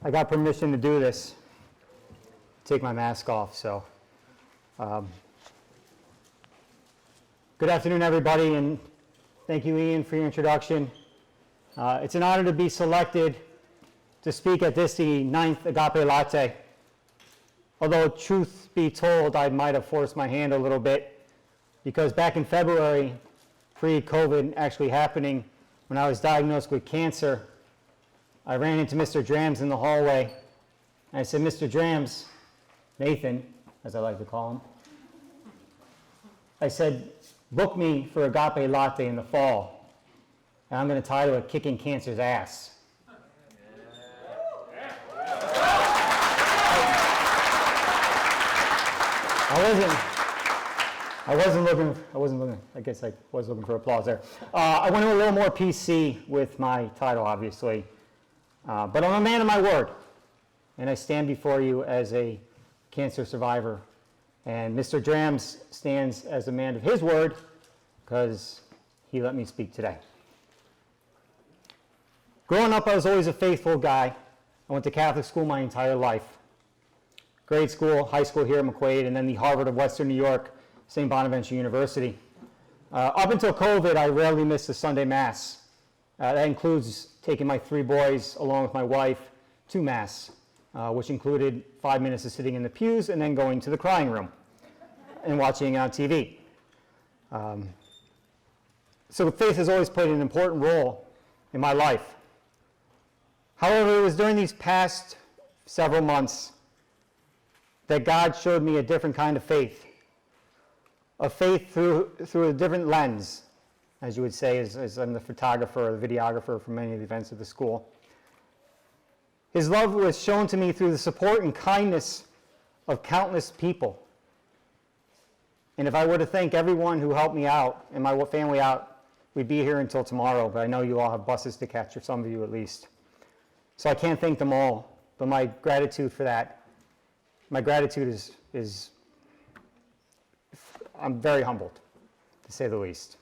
I got permission to do this, take my mask off, so. Good afternoon, everybody, and thank you, Ian, for your introduction. It's an honor to be selected to speak at this, the 9th Agape Latte. Although, truth be told, I might have forced my hand a little bit, because back in February, pre-COVID actually happening, when I was diagnosed with cancer, I ran into Mr. Drams in the hallway, and I said, Mr. Drams, Nathan, as I like to call him, I said, book me for Agape Latte in the fall, and I'm going to title it Kicking Cancer's Ass. I wasn't looking, I guess I was looking for applause there. I went a little more PC with my title, obviously. But I'm a man of my word, and I stand before you as a cancer survivor. And Mr. Drams stands as a man of his word because he let me speak today. Growing up, I was always a faithful guy. I went to Catholic school my entire life. Grade school, high school here at McQuaid, and then the Harvard of Western New York, St. Bonaventure University. Up until COVID, I rarely missed a Sunday Mass. That includes taking my 3 boys, along with my wife, to Mass, which included 5 minutes of sitting in the pews and then going to the crying room and watching it on TV. So faith has always played an important role in my life. However, it was during these past several months that God showed me a different kind of faith, a faith through a different lens, as you would say, as I'm the photographer or the videographer for many of the events of the school. His love was shown to me through the support and kindness of countless people. And if I were to thank everyone who helped me out and my family out, we'd be here until tomorrow, but I know you all have buses to catch, or some of you at least. So I can't thank them all, but my gratitude for that, my gratitude is I'm very humbled, to say the least.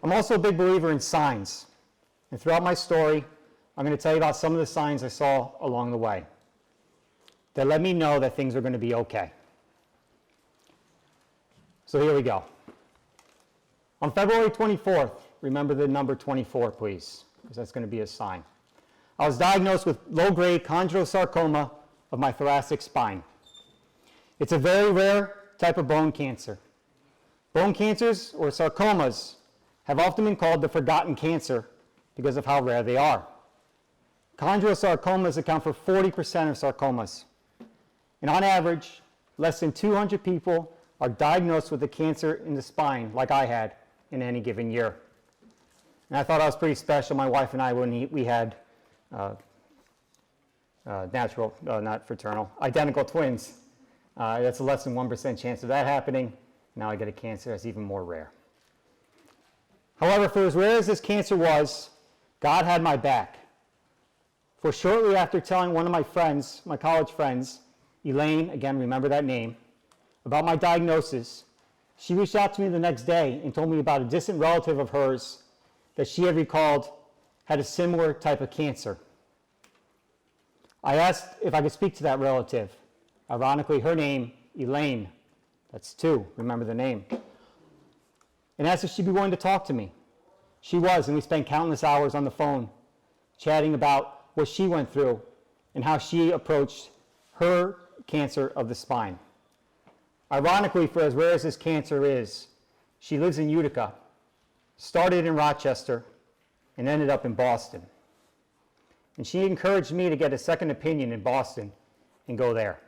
I'm also a big believer in signs. And throughout my story, I'm going to tell you about some of the signs I saw along the way that let me know that things are going to be okay. So here we go. On February 24th, remember the number 24, please, because that's going to be a sign. I was diagnosed with low-grade chondrosarcoma of my thoracic spine. It's a very rare type of bone cancer. Bone cancers, or sarcomas, have often been called the forgotten cancer because of how rare they are. Chondrosarcomas account for 40% of sarcomas. And on average, less than 200 people are diagnosed with a cancer in the spine, like I had, in any given year. And I thought I was pretty special, my wife and I, when we had not fraternal, identical twins. That's a less than 1% chance of that happening. Now I get a cancer that's even more rare. However, for as rare as this cancer was, God had my back. For shortly after telling one of my friends, my college friends, Elaine, again, remember that name, about my diagnosis, she reached out to me the next day and told me about a distant relative of hers that she had recalled had a similar type of cancer. I asked if I could speak to that relative. Ironically, her name, Elaine, that's 2, remember the name, and asked if she'd be willing to talk to me. She was, and we spent countless hours on the phone chatting about what she went through and how she approached her cancer of the spine. Ironically, for as rare as this cancer is, she lives in Utica, started in Rochester, and ended up in Boston. And she encouraged me to get a second opinion in Boston and go there.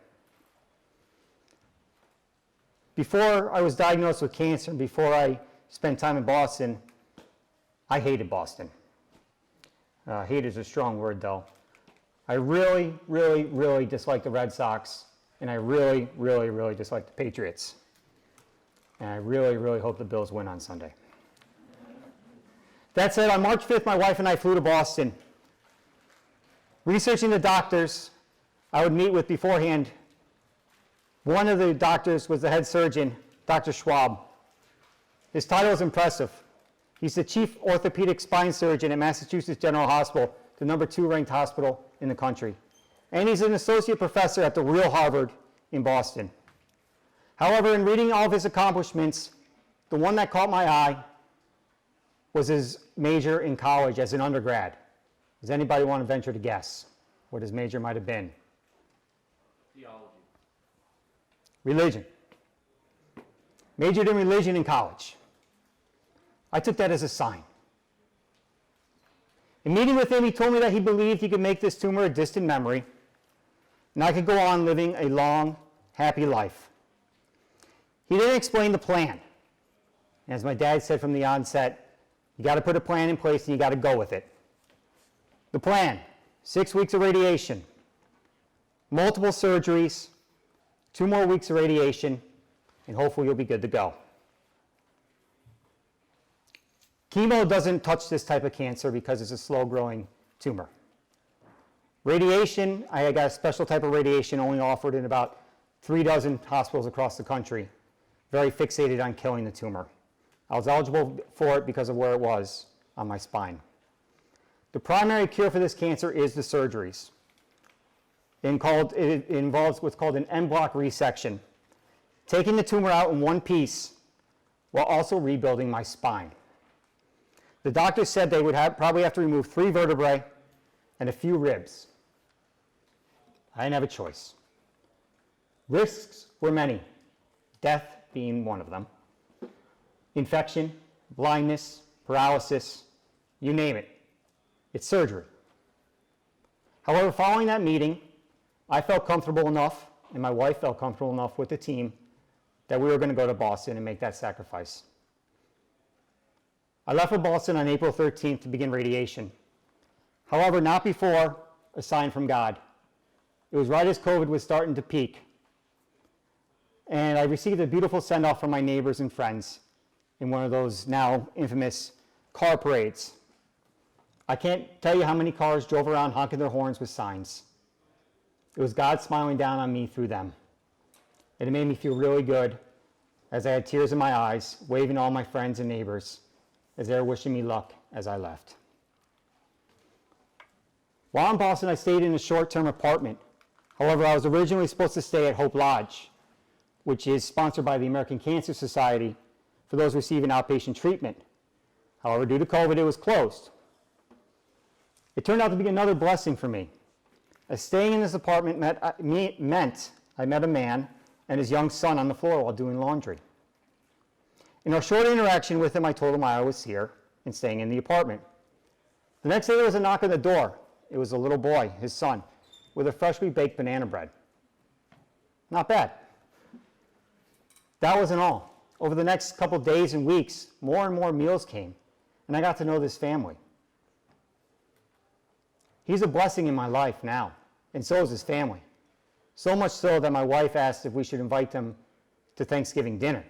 Before I was diagnosed with cancer, before I spent time in Boston, I hated Boston. Hate is a strong word, though. I really, really, really disliked the Red Sox, and I really, really, really disliked the Patriots. And I really, really hope the Bills win on Sunday. That said, on March 5th, my wife and I flew to Boston. Researching the doctors I would meet with beforehand, one of the doctors was the head surgeon, Dr. Schwab. His title is impressive. He's the chief orthopedic spine surgeon at Massachusetts General Hospital, the #2 ranked hospital in the country. And he's an associate professor at the real Harvard in Boston. However, in reading all of his accomplishments, the one that caught my eye was his major in college as an undergrad. Does anybody want to venture to guess what his major might have been? Theology. Religion. Majored in religion in college. I took that as a sign. In meeting with him, he told me that he believed he could make this tumor a distant memory, and I could go on living a long, happy life. He didn't explain the plan. As my dad said from the onset, you got to put a plan in place and you got to go with it. The plan, 6 weeks of radiation, multiple surgeries, 2 more weeks of radiation, and hopefully you'll be good to go. Chemo doesn't touch this type of cancer because it's a slow-growing tumor. Radiation, I got a special type of radiation only offered in about 3 dozen hospitals across the country, very fixated on killing the tumor. I was eligible for it because of where it was on my spine. The primary cure for this cancer is the surgeries. It involves what's called an en bloc resection, taking the tumor out in one piece while also rebuilding my spine. The doctor said they would probably have to remove 3 vertebrae and a few ribs. I didn't have a choice. Risks were many, death being one of them. Infection, blindness, paralysis, you name it. It's surgery. However, following that meeting, I felt comfortable enough, and my wife felt comfortable enough with the team, that we were going to go to Boston and make that sacrifice. I left for Boston on April 13th to begin radiation. However, not before a sign from God. It was right as COVID was starting to peak. And I received a beautiful send-off from my neighbors and friends in one of those now infamous car parades. I can't tell you how many cars drove around honking their horns with signs. It was God smiling down on me through them. And it made me feel really good as I had tears in my eyes, waving all my friends and neighbors as they were wishing me luck as I left. While in Boston, I stayed in a short-term apartment. However, I was originally supposed to stay at Hope Lodge, which is sponsored by the American Cancer Society for those receiving outpatient treatment. However, due to COVID, it was closed. It turned out to be another blessing for me, as staying in this apartment meant I met a man and his young son on the floor while doing laundry. In our short interaction with him, I told him I was here and staying in the apartment. The next day, there was a knock on the door. It was a little boy, his son, with a freshly baked banana bread. Not bad. That wasn't all. Over the next couple days and weeks, more and more meals came, and I got to know this family. He's a blessing in my life now, and so is his family. So much so that my wife asked if we should invite them to Thanksgiving dinner,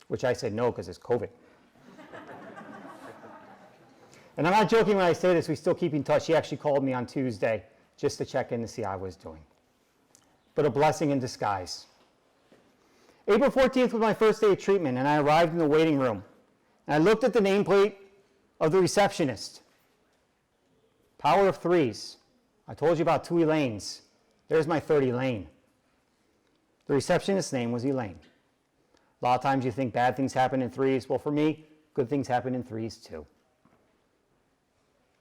which I said no because it's COVID. And I'm not joking when I say this, we still keep in touch. He actually called me on Tuesday just to check in to see how I was doing. But a blessing in disguise. April 14th was my first day of treatment, and I arrived in the waiting room. And I looked at the nameplate of the receptionist. Power of 3s. I told you about 2 Elaines. There's my 3rd Elaine. The receptionist's name was Elaine. A lot of times you think bad things happen in 3s. Well, for me, good things happen in 3s too.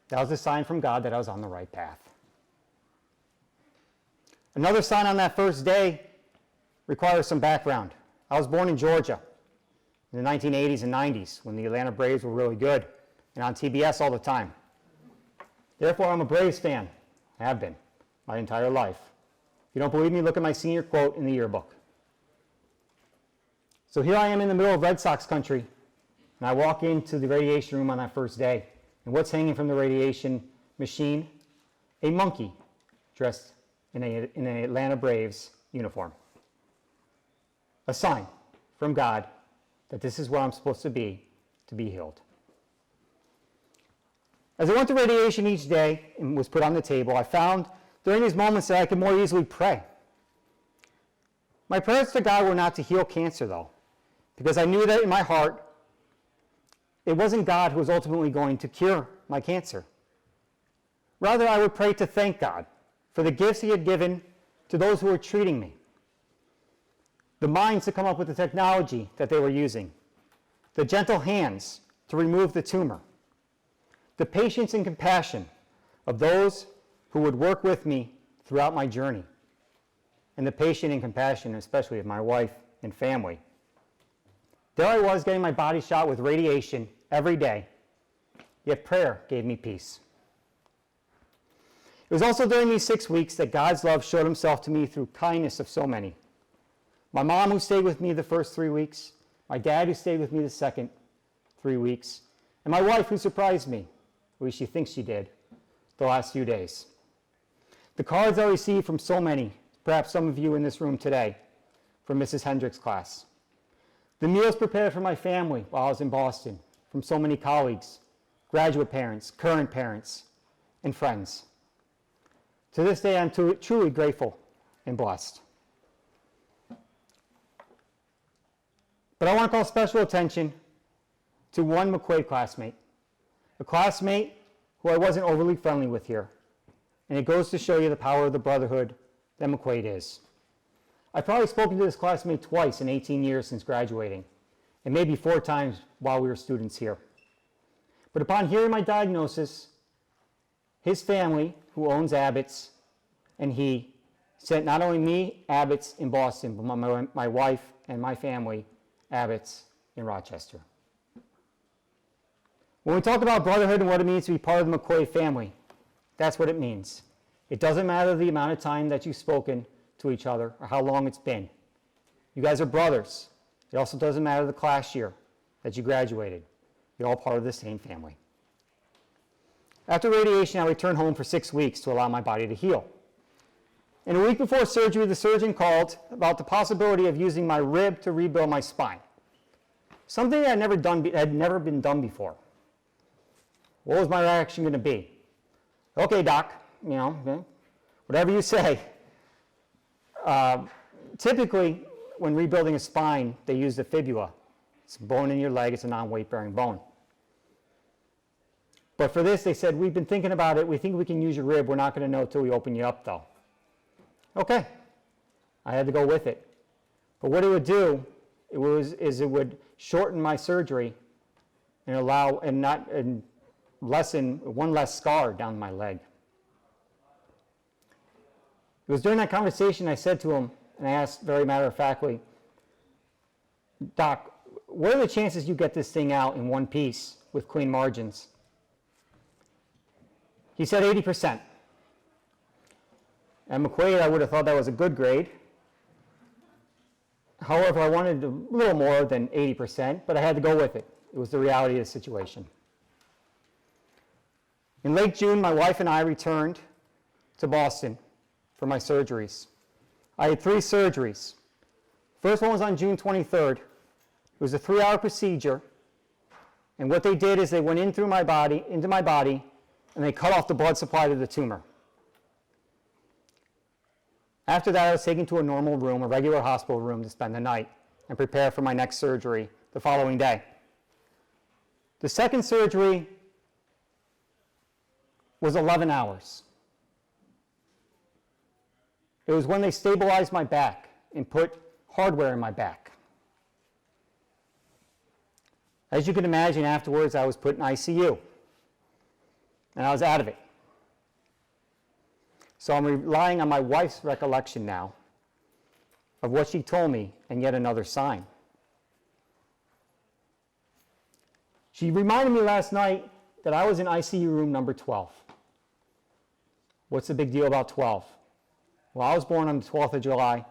That was a sign from God that I was on the right path. Another sign on that first day requires some background. I was born in Georgia in the 1980s and 90s when the Atlanta Braves were really good and on TBS all the time. Therefore, I'm a Braves fan. I have been my entire life. If you don't believe me, look at my senior quote in the yearbook. So here I am in the middle of Red Sox country, and I walk into the radiation room on that first day. And what's hanging from the radiation machine? A monkey dressed in an Atlanta Braves uniform. A sign from God that this is where I'm supposed to be healed. As I went to radiation each day and was put on the table, I found during these moments that I could more easily pray. My prayers to God were not to heal cancer, though, because I knew that in my heart, it wasn't God who was ultimately going to cure my cancer. Rather, I would pray to thank God for the gifts he had given to those who were treating me, the minds to come up with the technology that they were using, the gentle hands to remove the tumor, the patience and compassion of those who would work with me throughout my journey, and the patience and compassion especially of my wife and family. There I was getting my body shot with radiation every day, yet prayer gave me peace. It was also during these 6 weeks that God's love showed himself to me through kindness of so many. My mom, who stayed with me the first 3 weeks, my dad, who stayed with me the second 3 weeks, and my wife, who surprised me, at least she thinks she did, the last few days. The cards I received from so many, perhaps some of you in this room today, from Mrs. Hendricks' class. The meals prepared for my family while I was in Boston, from so many colleagues, graduate parents, current parents, and friends. To this day, I'm truly grateful and blessed. But I want to call special attention to one McQuaid classmate, a classmate who I wasn't overly friendly with here. And it goes to show you the power of the brotherhood that McQuaid is. I've probably spoken to this classmate twice in 18 years since graduating, and maybe 4 times while we were students here. But upon hearing my diagnosis, his family, who owns Abbott's, and he sent not only me Abbott's in Boston, but my wife and my family Abbott's in Rochester. When we talk about brotherhood and what it means to be part of the McQuaid family, that's what it means. It doesn't matter the amount of time that you've spoken to each other or how long it's been. You guys are brothers. It also doesn't matter the class year that you graduated. You're all part of the same family. After radiation, I returned home for 6 weeks to allow my body to heal. And a week before surgery, the surgeon called about the possibility of using my rib to rebuild my spine. Something that had never been done before. What was my reaction going to be? Okay, doc, whatever you say. Typically, when rebuilding a spine, they use the fibula. It's a bone in your leg. It's a non-weight-bearing bone. But for this, they said, we've been thinking about it. We think we can use your rib. We're not going to know until we open you up, though. Okay. I had to go with it. But what it would do it would shorten my surgery and lessen one less scar down my leg. It was during that conversation I said to him, and I asked very matter-of-factly, Doc, what are the chances you get this thing out in one piece with clean margins? He said 80%. At McQuaid, I would have thought that was a good grade. However, I wanted a little more than 80%, but I had to go with it. It was the reality of the situation. In late June, my wife and I returned to Boston for my surgeries. I had 3 surgeries. First one was on June 23rd. It was a 3-hour procedure, and what they did is they went into my body, and they cut off the blood supply to the tumor. After that, I was taken to a normal room, a regular hospital room, to spend the night and prepare for my next surgery the following day. The second surgery was 11 hours. It was when they stabilized my back and put hardware in my back. As you can imagine, afterwards I was put in ICU, and I was out of it. So I'm relying on my wife's recollection now of what she told me and yet another sign. She reminded me last night that I was in ICU room number 12. What's the big deal about 12? Well, I was born on the 12th of July.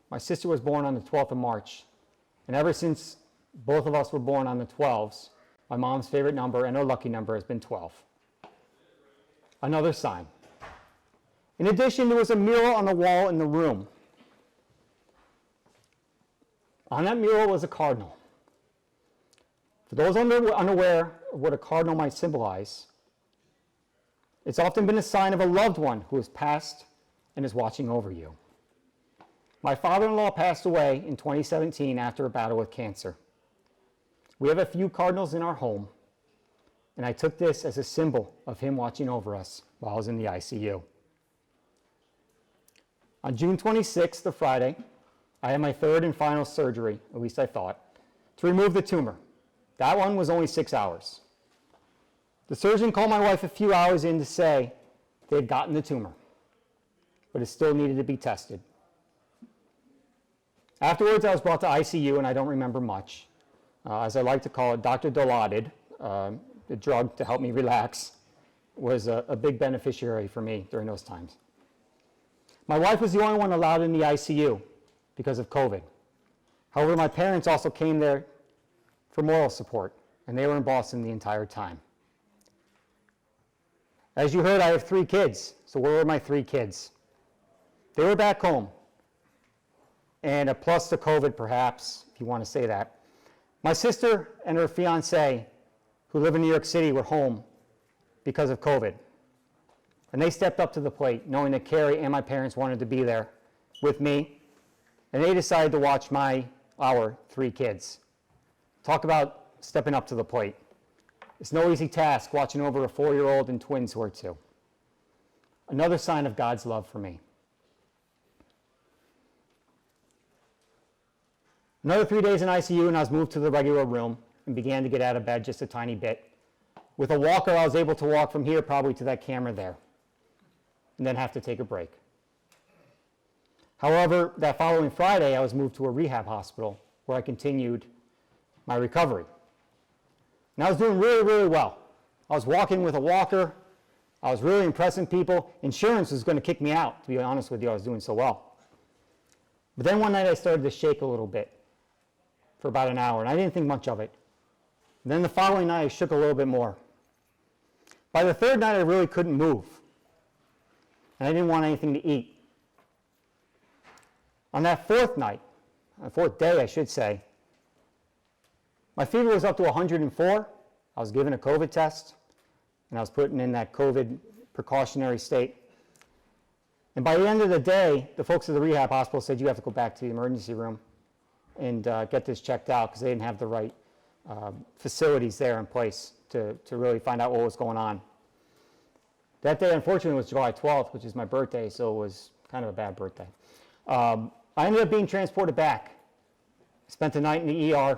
My sister was born on the 12th of March. And ever since both of us were born on the 12s, my mom's favorite number and her lucky number has been 12. Another sign. In addition, there was a mural on the wall in the room. On that mural was a cardinal. For those unaware of what a cardinal might symbolize, it's often been a sign of a loved one who has passed and is watching over you. My father-in-law passed away in 2017 after a battle with cancer. We have a few cardinals in our home, and I took this as a symbol of him watching over us while I was in the ICU. On June 26th, the Friday, I had my third and final surgery, at least I thought, to remove the tumor. That one was only 6 hours. The surgeon called my wife a few hours in to say they had gotten the tumor, but it still needed to be tested. Afterwards, I was brought to ICU, and I don't remember much. As I like to call it, Dr. Dilaudid, the drug to help me relax, was a big beneficiary for me during those times. My wife was the only one allowed in the ICU because of COVID. However, my parents also came there for moral support, and they were in Boston the entire time. As you heard, I have 3 kids. So where were my 3 kids? They were back home. And a plus to COVID, perhaps, if you want to say that. My sister and her fiance, who live in New York City, were home because of COVID. And they stepped up to the plate, knowing that Carrie and my parents wanted to be there with me. And they decided to watch our 3 kids. Talk about stepping up to the plate. It's no easy task watching over a 4-year-old and twins who are 2. Another sign of God's love for me. Another 3 days in ICU, and I was moved to the regular room and began to get out of bed just a tiny bit. With a walker, I was able to walk from here probably to that camera there, and then have to take a break. However, that following Friday, I was moved to a rehab hospital where I continued my recovery. And I was doing really, really well. I was walking with a walker. I was really impressing people. Insurance was going to kick me out, to be honest with you. I was doing so well. But then one night I started to shake a little bit for about an hour, and I didn't think much of it. And then the following night I shook a little bit more. By the 3rd night I really couldn't move, and I didn't want anything to eat. On that 4th night, on the 4th day I should say, my fever was up to 104. I was given a COVID test, and I was put in that COVID precautionary state. And by the end of the day, the folks at the rehab hospital said, you have to go back to the emergency room and get this checked out, because they didn't have the right facilities there in place to really find out what was going on. That day, unfortunately, was July 12th, which is my birthday, so it was kind of a bad birthday. I ended up being transported back. Spent the night in the ER.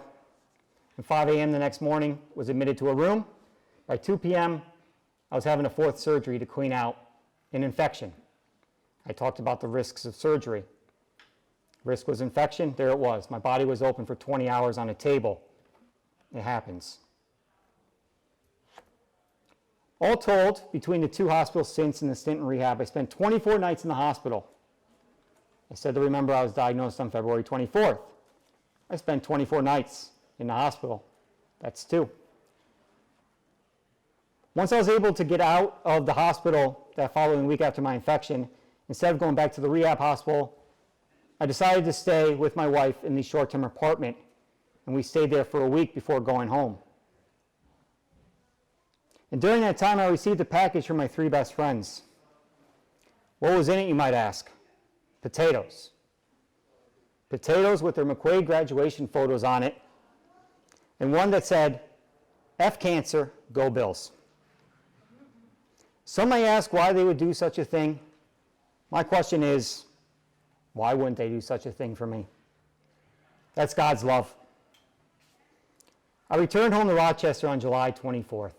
At 5 a.m. the next morning, was admitted to a room. By 2 p.m., I was having a 4th surgery to clean out an infection. I talked about the risks of surgery. Risk was infection. There it was. My body was open for 20 hours on a table. It happens. All told, between the 2 hospital stints and the stint in rehab, I spent 24 nights in the hospital. I said to remember I was diagnosed on February 24th. I spent 24 nights in the hospital. That's 2. Once I was able to get out of the hospital that following week after my infection, instead of going back to the rehab hospital, I decided to stay with my wife in the short-term apartment, and we stayed there for a week before going home. And during that time, I received a package from my 3 best friends. What was in it, you might ask? Potatoes. Potatoes with their McQuaid graduation photos on it, and one that said, F cancer, go Bills. Some may ask why they would do such a thing. My question is, why wouldn't they do such a thing for me? That's God's love. I returned home to Rochester on July 24th.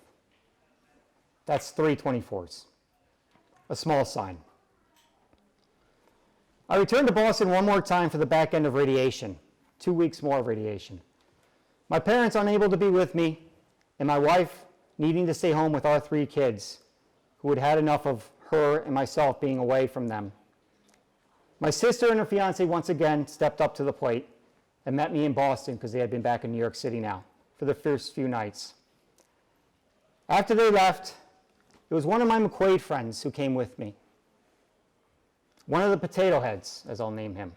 That's 3 24s. A small sign. I returned to Boston one more time for the back end of radiation. 2 weeks more of radiation. My parents unable to be with me, and my wife needing to stay home with our 3 kids, who had had enough of her and myself being away from them. My sister and her fiance once again stepped up to the plate and met me in Boston, because they had been back in New York City now for the first few nights. After they left, it was one of my McQuaid friends who came with me. One of the potato heads, as I'll name him.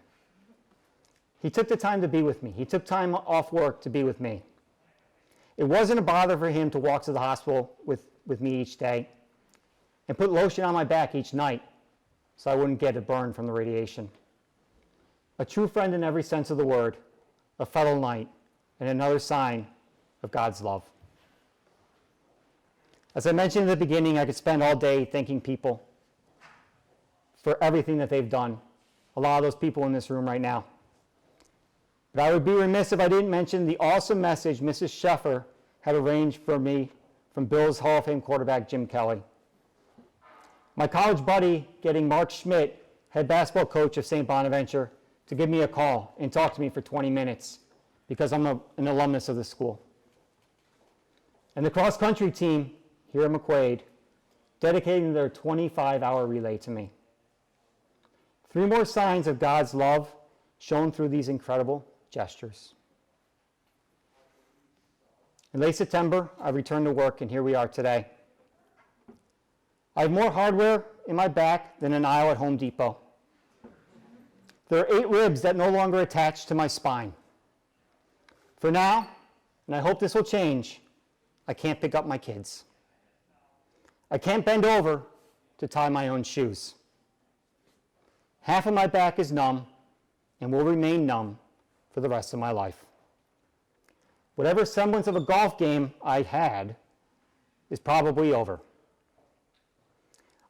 He took the time to be with me. He took time off work to be with me. It wasn't a bother for him to walk to the hospital with me each day and put lotion on my back each night so I wouldn't get a burn from the radiation. A true friend in every sense of the word, a fellow knight, and another sign of God's love. As I mentioned in the beginning, I could spend all day thanking people for everything that they've done. A lot of those people in this room right now. But I would be remiss if I didn't mention the awesome message Mrs. Sheffer had arranged for me from Bills Hall of Fame quarterback Jim Kelly. My college buddy, getting Mark Schmidt, head basketball coach of St. Bonaventure, to give me a call and talk to me for 20 minutes because I'm an alumnus of the school. And the cross-country team here at McQuaid dedicating their 25-hour relay to me. 3 more signs of God's love shown through these incredible gestures. In late September, I returned to work, and here we are today. I have more hardware in my back than an aisle at Home Depot. There are 8 ribs that no longer attach to my spine. For now, and I hope this will change, I can't pick up my kids. I can't bend over to tie my own shoes. Half of my back is numb and will remain numb for the rest of my life. Whatever semblance of a golf game I had is probably over.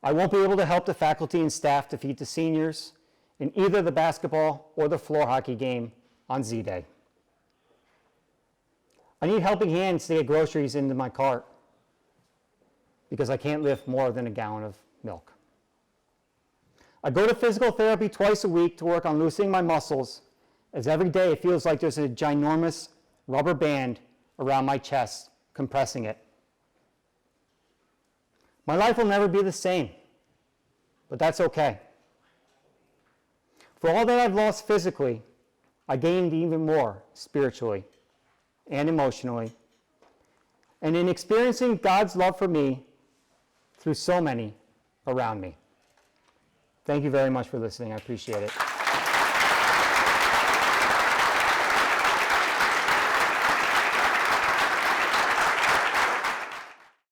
I won't be able to help the faculty and staff defeat the seniors in either the basketball or the floor hockey game on Z-Day. I need helping hands to get groceries into my cart because I can't lift more than a gallon of milk. I go to physical therapy twice a week to work on loosening my muscles, as every day it feels like there's a ginormous rubber band around my chest, compressing it. My life will never be the same, but that's okay. For all that I've lost physically, I gained even more spiritually and emotionally, and in experiencing God's love for me through so many around me. Thank you very much for listening. I appreciate it.